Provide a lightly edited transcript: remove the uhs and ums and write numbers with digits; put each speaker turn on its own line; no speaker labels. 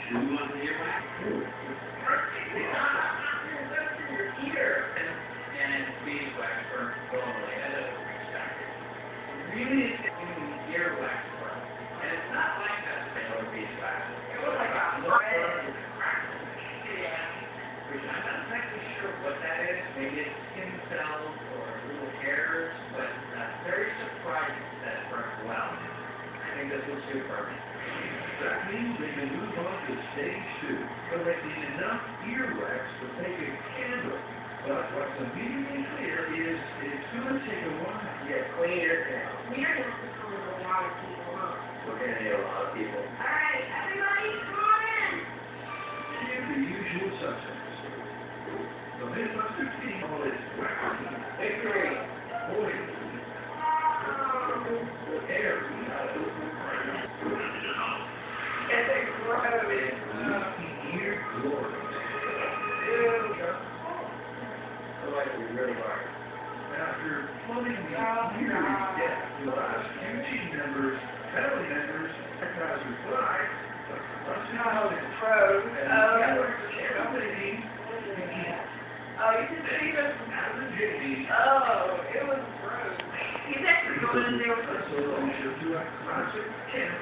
chew on the earwax?
And it's beeswax burn globally. That doesn't reach back. Really using earwax burn. And it's not like that regular beeswax. It was like a red crackle. Yeah. Which I'm not exactly sure what that is. Maybe it's skin cells or little hairs, but very surprising that it burns well. I think this will suit burning.
That means they can move on to stage 2, collecting enough earwax to make a candle. But what's immediately clear is it's going to take a while.
Yeah, clean your canal.
We're going to have to call a lot of people, huh?
We're going to need a lot of people.
All right, everybody, come on in.
Here are the usual suspects. The Mythbusters team call it wacky,
Victory!
poison, airy,
It's a gross.
leaky-eared glory.
Really hard.
After flooding the eerie death to the last few team members, family members, and passers-by, the
Oh,
Mythbusters
gross.
celebrating
Oh, you can see this.
at the Jimmy.
Oh, it was gross.
He's actually going in there with
A solution to a classic camp